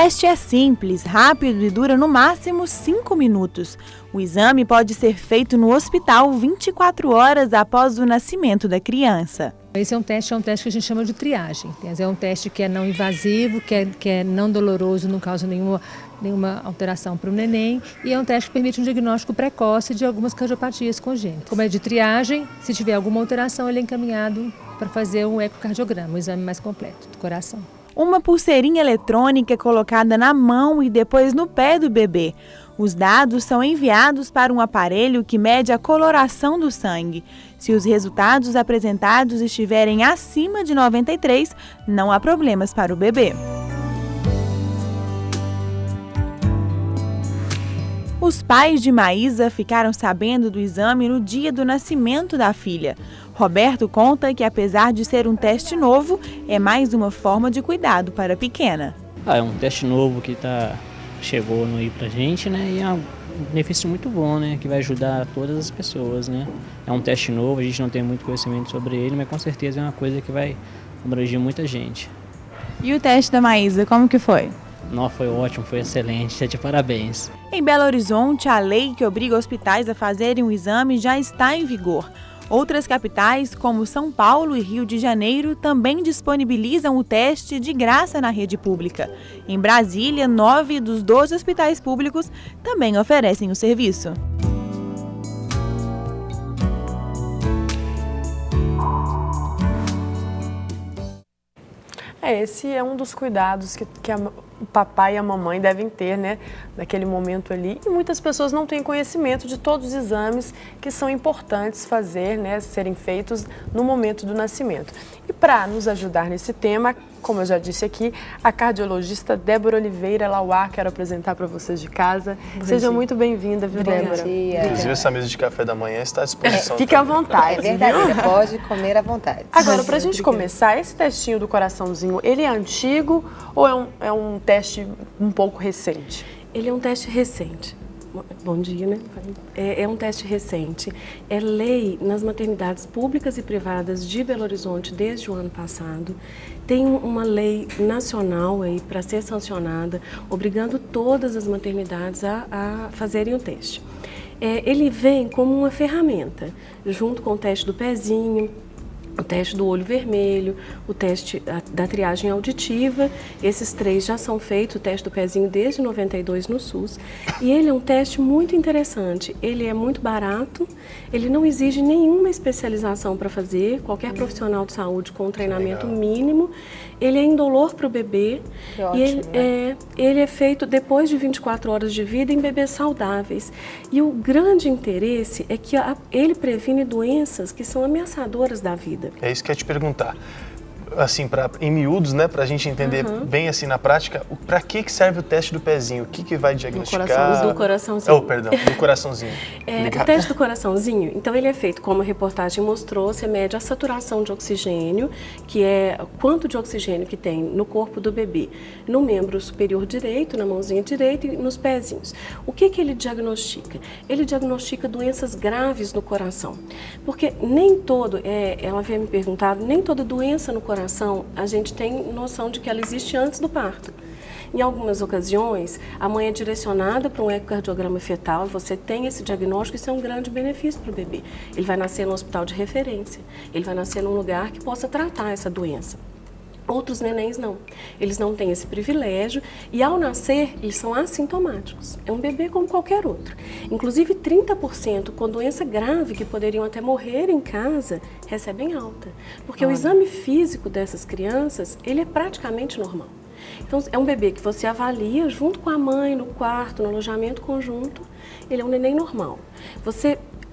teste é simples, rápido e dura no máximo 5 minutos. O exame pode ser feito no hospital 24 horas após o nascimento da criança. Esse é um teste que a gente chama de triagem. É um teste que é não invasivo, que é não doloroso, não causa nenhuma alteração para o neném. E é um teste que permite um diagnóstico precoce de algumas cardiopatias congênitas. Como é de triagem, se tiver alguma alteração, ele é encaminhado para fazer um ecocardiograma, um exame mais completo do coração. Uma pulseirinha eletrônica é colocada na mão e depois no pé do bebê. Os dados são enviados para um aparelho que mede a coloração do sangue. Se os resultados apresentados estiverem acima de 93, não há problemas para o bebê. Os pais de Maísa ficaram sabendo do exame no dia do nascimento da filha. Roberto conta que, apesar de ser um teste novo, é mais uma forma de cuidado para a pequena. É um teste novo que chegou aí pra gente, né? E é um benefício muito bom, né? Que vai ajudar todas as pessoas, né? É um teste novo, a gente não tem muito conhecimento sobre ele, mas com certeza é uma coisa que vai abranger muita gente. E o teste da Maísa, como que foi? Não, foi ótimo, foi excelente, está de parabéns. Em Belo Horizonte, a lei que obriga hospitais a fazerem o exame já está em vigor. Outras capitais, como São Paulo e Rio de Janeiro, também disponibilizam o teste de graça na rede pública. Em Brasília, 9 dos 12 hospitais públicos também oferecem o serviço. Esse é um dos cuidados que o papai e a mamãe devem ter, né, naquele momento ali. E muitas pessoas não têm conhecimento de todos os exames que são importantes fazer, né, serem feitos no momento do nascimento. E para nos ajudar nesse tema, como eu já disse aqui, a cardiologista Débora Oliveira Lauá, quero apresentar para vocês de casa. Seja muito bem-vinda, viu, Débora? Inclusive, essa mesa de café da manhã está à disposição. Fique à vontade. É verdade, você pode comer à vontade. Agora, para a gente começar, esse testinho do coraçãozinho, ele é antigo ou é um teste um pouco recente? Ele é um teste recente. Bom dia, né? É um teste recente. É lei nas maternidades públicas e privadas de Belo Horizonte desde o ano passado. Tem uma lei nacional aí para ser sancionada, obrigando todas as maternidades a fazerem o teste. Ele vem como uma ferramenta, junto com o teste do pezinho, o teste do olho vermelho, o teste da triagem auditiva. Esses 3 já são feitos, o teste do pezinho desde 92 no SUS. E ele é um teste muito interessante. Ele é muito barato, ele não exige nenhuma especialização para fazer, qualquer profissional de saúde com um treinamento mínimo. Ele é indolor para o bebê. Que ótimo, e ele é feito depois de 24 horas de vida em bebês saudáveis. E o grande interesse é que ele previne doenças que são ameaçadoras da vida. É isso que eu ia te perguntar. Assim, em miúdos, né, para a gente entender bem assim na prática, para que serve o teste do pezinho? O que vai diagnosticar? Do coraçãozinho. Do coraçãozinho. O teste do coraçãozinho, então ele é feito, como a reportagem mostrou, você mede a saturação de oxigênio, que é quanto de oxigênio que tem no corpo do bebê, no membro superior direito, na mãozinha direita e nos pezinhos. O que ele diagnostica? Ele diagnostica doenças graves no coração, porque nem todo, ela havia me perguntado, nem toda doença no coração a gente tem noção de que ela existe antes do parto. Em algumas ocasiões, a mãe é direcionada para um ecocardiograma fetal, você tem esse diagnóstico, isso é um grande benefício para o bebê. Ele vai nascer no hospital de referência, ele vai nascer num lugar que possa tratar essa doença. Outros nenéns não, eles não têm esse privilégio e ao nascer eles são assintomáticos, é um bebê como qualquer outro. Inclusive 30% com doença grave que poderiam até morrer em casa recebem alta, porque o exame físico dessas crianças ele é praticamente normal. Então é um bebê que você avalia junto com a mãe no quarto, no alojamento conjunto, ele é um neném normal.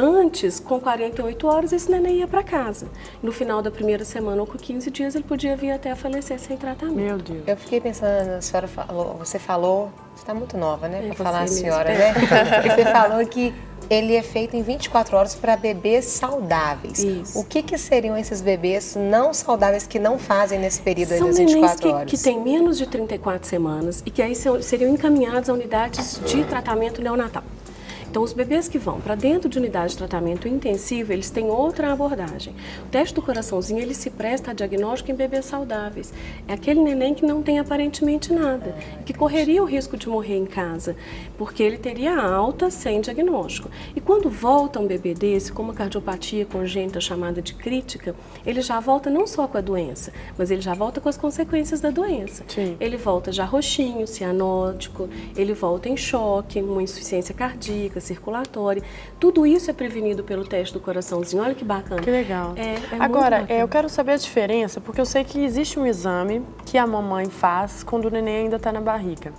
Antes, com 48 horas, esse neném ia para casa. No final da primeira semana ou com 15 dias, ele podia vir até a falecer sem tratamento. Meu Deus. Eu fiquei pensando, a senhora falou, você está muito nova, né, para falar a mesmo. senhora, né? Você falou que ele é feito em 24 horas para bebês saudáveis. Isso. O que seriam esses bebês não saudáveis que não fazem nesse período das 24 horas? São nenéns que têm menos de 34 semanas e que aí seriam encaminhados a unidades de tratamento neonatal. Então, os bebês que vão para dentro de unidade de tratamento intensivo, eles têm outra abordagem. O teste do coraçãozinho, ele se presta a diagnóstico em bebês saudáveis. É aquele neném que não tem aparentemente nada, que correria o risco de morrer em casa, porque ele teria alta sem diagnóstico. E quando volta um bebê desse, com uma cardiopatia congênita chamada de crítica, ele já volta não só com a doença, mas ele já volta com as consequências da doença. Sim. Ele volta já roxinho, cianótico, ele volta em choque, uma insuficiência cardíaca, circulatória. Tudo isso é prevenido pelo teste do coraçãozinho. Olha que bacana. Que legal. Agora, Agora, eu quero saber a diferença, porque eu sei que existe um exame que a mamãe faz quando o neném ainda está na barriga.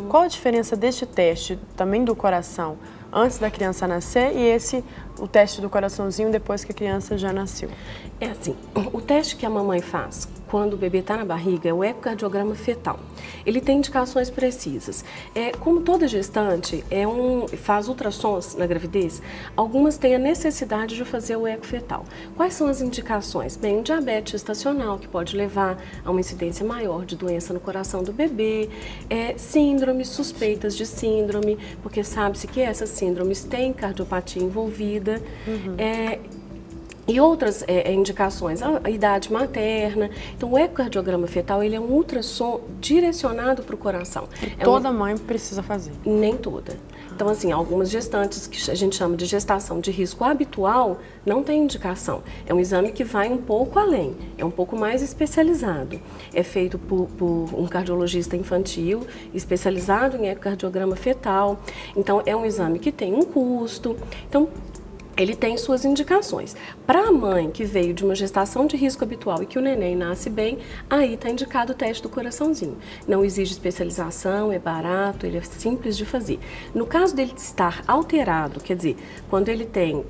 Qual a diferença deste teste, também do coração, antes da criança nascer, e o teste do coraçãozinho depois que a criança já nasceu? É assim, o teste que a mamãe faz quando o bebê está na barriga é o ecocardiograma fetal. Ele tem indicações precisas. Como toda gestante faz ultrassons na gravidez, algumas têm a necessidade de fazer o eco fetal. Quais são as indicações? Bem, o diabetes gestacional, que pode levar a uma incidência maior de doença no coração do bebê, síndromes, suspeitas de síndrome, porque sabe-se que essas síndromes têm cardiopatia envolvida, e outras indicações, a idade materna. Então, o ecocardiograma fetal, ele é um ultrassom direcionado para o coração. Toda mãe precisa fazer? Nem toda. Então, assim, algumas gestantes, que a gente chama de gestação de risco habitual, não tem indicação. É um exame que vai um pouco além, é um pouco mais especializado. É feito por um cardiologista infantil, especializado em ecocardiograma fetal. Então, é um exame que tem um custo. Então, ele tem suas indicações. Para a mãe que veio de uma gestação de risco habitual e que o neném nasce bem, aí está indicado o teste do coraçãozinho. Não exige especialização, é barato, ele é simples de fazer. No caso dele estar alterado, quer dizer, quando ele tem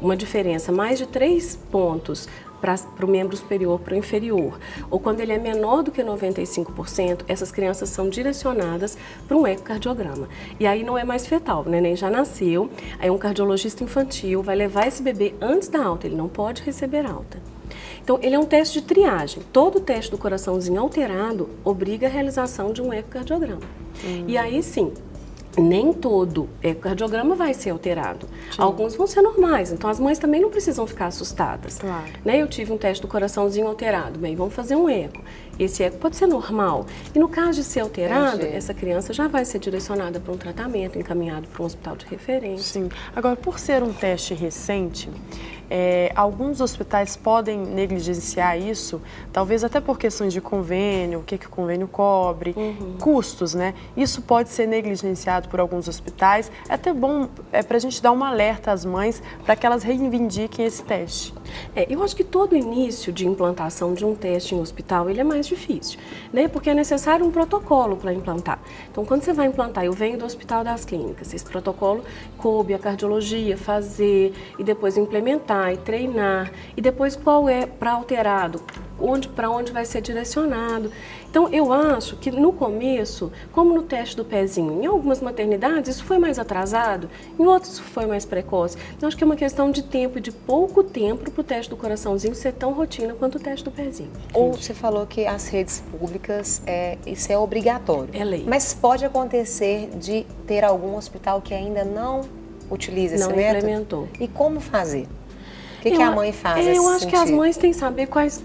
uma diferença mais de 3 pontos para o membro superior, para o inferior, ou quando ele é menor do que 95%, essas crianças são direcionadas para um ecocardiograma. E aí não é mais fetal, o neném já nasceu, aí um cardiologista infantil vai levar esse bebê antes da alta, ele não pode receber alta. Então, ele é um teste de triagem. Todo teste do coraçãozinho alterado obriga a realização de um ecocardiograma. E aí sim, nem todo ecocardiograma vai ser alterado. Sim. Alguns vão ser normais, então as mães também não precisam ficar assustadas. Claro. Eu tive um teste do coraçãozinho alterado, bem, vamos fazer um eco. Esse eco pode ser normal. E no caso de ser alterado, essa criança já vai ser direcionada para um tratamento, encaminhado para um hospital de referência. Sim. Agora, por ser um teste recente, alguns hospitais podem negligenciar isso, talvez até por questões de convênio, o que o convênio cobre, custos, né? Isso pode ser negligenciado por alguns hospitais. É até bom para a gente dar um alerta às mães para que elas reivindiquem esse teste. Eu acho que todo início de implantação de um teste em hospital, ele é mais difícil, né? Porque é necessário um protocolo para implantar. Então, quando você vai implantar, eu venho do Hospital das Clínicas, esse protocolo coube a cardiologia fazer e depois implementar e treinar, e depois qual é para alterado, para onde vai ser direcionado. Então, eu acho que no começo, como no teste do pezinho, em algumas maternidades isso foi mais atrasado, em outras isso foi mais precoce. Então, acho que é uma questão de tempo, de pouco tempo para o teste do coraçãozinho ser tão rotina quanto o teste do pezinho. Ou você falou que as redes públicas, isso é obrigatório. É lei. Mas pode acontecer de ter algum hospital que ainda não utiliza esse método? Não implementou. E como fazer? O que a mãe faz nesse Eu acho sentido? que as mães têm que saber quais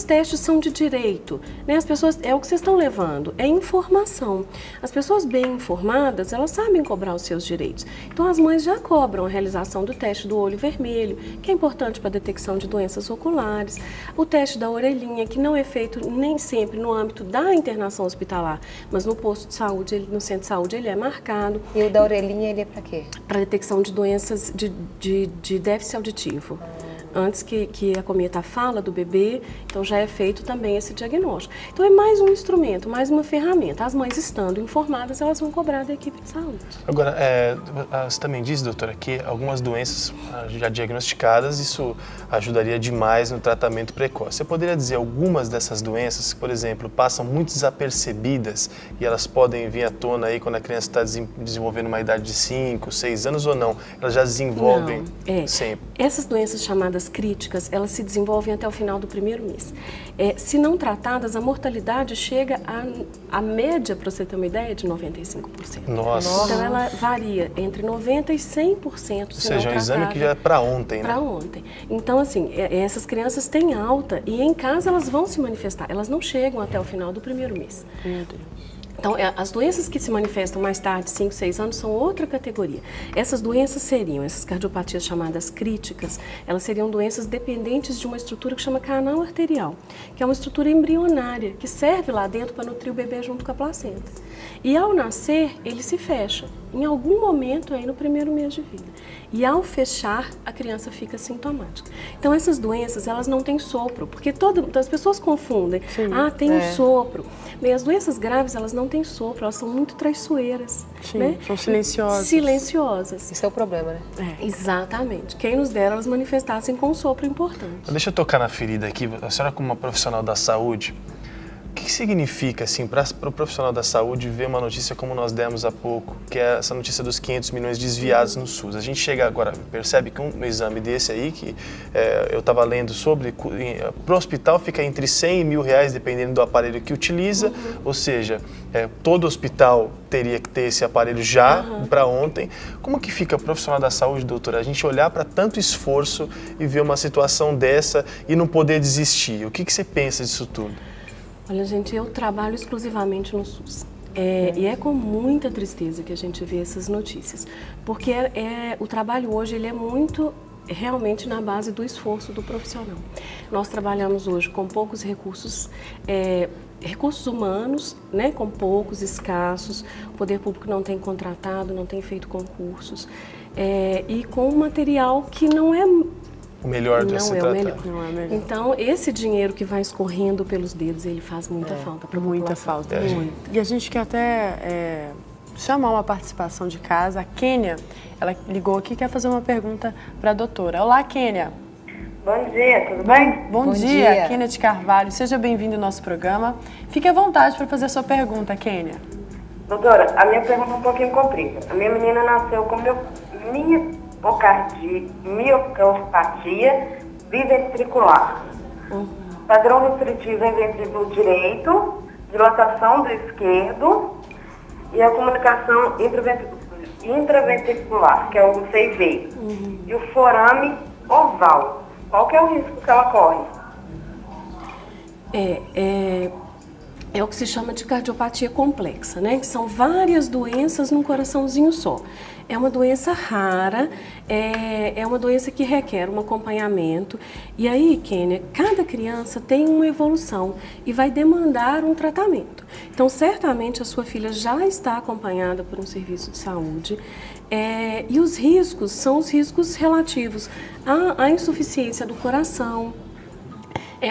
testes são de direito, né? As pessoas, é o que vocês estão levando, é informação. As pessoas bem informadas, elas sabem cobrar os seus direitos. Então, as mães já cobram a realização do teste do olho vermelho, que é importante para a detecção de doenças oculares, o teste da orelhinha, que não é feito nem sempre no âmbito da internação hospitalar, mas no posto de saúde, no centro de saúde, ele é marcado. E o da orelhinha, ele é para quê? Para detecção de doenças de déficit auditivo. Antes que a cometa fala do bebê, então já é feito também esse diagnóstico. Então é mais um instrumento, mais uma ferramenta. As mães estando informadas, elas vão cobrar da equipe de saúde. Agora, você também diz, doutora, que algumas doenças já diagnosticadas, isso ajudaria demais no tratamento precoce. Você poderia dizer algumas dessas doenças que, por exemplo, passam muito desapercebidas e elas podem vir à tona aí quando a criança está desenvolvendo uma idade de 5, 6 anos ou não? Elas já desenvolvem sempre? Essas doenças chamadas chamadas críticas, elas se desenvolvem até o final do primeiro mês. Se não tratadas, a mortalidade chega a média, para você ter uma ideia, de 95%. Nossa. Então ela varia entre 90% e 100%. Ou seja, é um exame que já é para ontem, né? Para ontem. Então, assim, essas crianças têm alta e em casa elas vão se manifestar. Elas não chegam até o final do primeiro mês. Meu Deus. Então, as doenças que se manifestam mais tarde, 5, 6 anos, são outra categoria. Essas doenças seriam, essas cardiopatias chamadas críticas, elas seriam doenças dependentes de uma estrutura que chama canal arterial, que é uma estrutura embrionária, que serve lá dentro para nutrir o bebê junto com a placenta. E ao nascer, ele se fecha, em algum momento aí no primeiro mês de vida. E ao fechar, a criança fica sintomática. Então, essas doenças, elas não têm sopro, porque as pessoas confundem. Sim, tem um sopro. Bem, as doenças graves, elas não têm sopro, elas são muito traiçoeiras. Sim, né? são silenciosas. Silenciosas. Isso é o problema, né? Exatamente. Quem nos dera elas manifestassem com um sopro importante. Deixa eu tocar na ferida aqui. A senhora, como uma profissional da saúde, o que significa, assim, para o profissional da saúde ver uma notícia como nós demos há pouco, que é essa notícia dos 500 milhões desviados no SUS? A gente chega agora, percebe que um exame desse aí, que eu estava lendo sobre, para o hospital fica entre 100 e R$1.000, dependendo do aparelho que utiliza, ou seja, todo hospital teria que ter esse aparelho já para ontem. Como que fica o profissional da saúde, doutora? A gente olhar para tanto esforço e ver uma situação dessa e não poder desistir. O que você pensa disso tudo? Olha, gente, eu trabalho exclusivamente no SUS. E é com muita tristeza que a gente vê essas notícias, porque o trabalho hoje ele é muito realmente na base do esforço do profissional. Nós trabalhamos hoje com poucos recursos, recursos humanos, né, com poucos, escassos, o poder público não tem contratado, não tem feito concursos, e com material que não é o melhor de se tratar. Não é o melhor. Então, esse dinheiro que vai escorrendo pelos dedos, ele faz muita falta para a população. Muita falta. E a gente quer até chamar uma participação de casa. A Kênia, ela ligou aqui e quer fazer uma pergunta para a doutora. Olá, Kênia. Bom dia, tudo bem? Bom dia, Kênia de Carvalho. Seja bem-vinda ao nosso programa. Fique à vontade para fazer a sua pergunta, Kênia. Doutora, a minha pergunta é um pouquinho comprida. A minha menina nasceu com miocardia biventricular. Padrão restritivo em ventrículo direito, dilatação do esquerdo e a comunicação intraventricular, que é o CV. E o forame oval. Qual que é o risco que ela corre? É o que se chama de cardiopatia complexa, né? Que são várias doenças num coraçãozinho só. É uma doença rara, é uma doença que requer um acompanhamento. E aí, Kênia, cada criança tem uma evolução e vai demandar um tratamento. Então, certamente a sua filha já está acompanhada por um serviço de saúde. E os riscos são os riscos relativos à insuficiência do coração.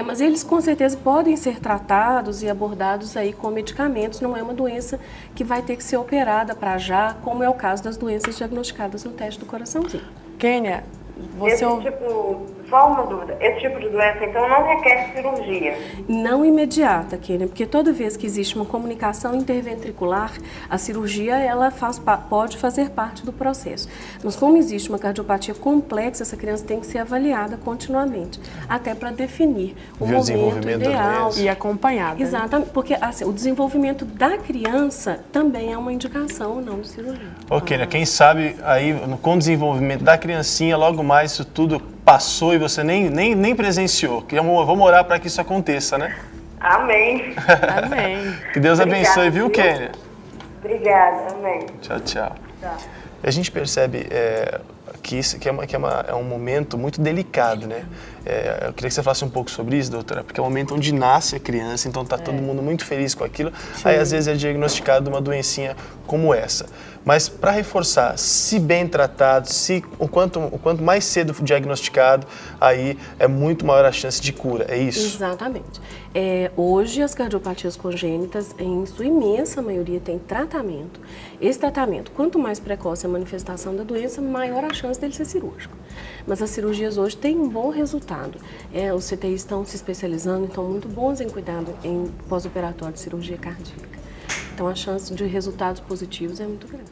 Mas eles com certeza podem ser tratados e abordados aí com medicamentos, não é uma doença que vai ter que ser operada para já, como é o caso das doenças diagnosticadas no teste do coraçãozinho. Kênia, você... Só uma dúvida, esse tipo de doença então não requer cirurgia? Não imediata, Kênia, porque toda vez que existe uma comunicação interventricular, a cirurgia ela pode fazer parte do processo. Mas como existe uma cardiopatia complexa, essa criança tem que ser avaliada continuamente, até para definir o momento ideal. E acompanhada. Exatamente, porque assim, o desenvolvimento da criança também é uma indicação, não de cirurgia. Kênia, quem sabe aí com o desenvolvimento da criancinha, logo mais isso tudo passou e você nem presenciou. Vamos orar para que isso aconteça, né? Amém. Amém. Que Deus abençoe, viu, Kênia? Obrigada, amém. Tchau, tchau. Tchau. A gente percebe que isso é um momento muito delicado, né? Eu queria que você falasse um pouco sobre isso, doutora, porque é o momento onde nasce a criança, então está todo mundo muito feliz com aquilo. Sim. Aí, às vezes, é diagnosticado uma doencinha como essa. Mas, para reforçar, se bem tratado, o quanto mais cedo diagnosticado, aí é muito maior a chance de cura, é isso? Exatamente. Hoje, as cardiopatias congênitas, em sua imensa maioria, têm tratamento. Esse tratamento, quanto mais precoce a manifestação da doença, maior a chance dele ser cirúrgico. Mas as cirurgias hoje têm um bom resultado. Os CTIs estão se especializando, estão muito bons em cuidado em pós-operatório de cirurgia cardíaca. Então, a chance de resultados positivos é muito grande.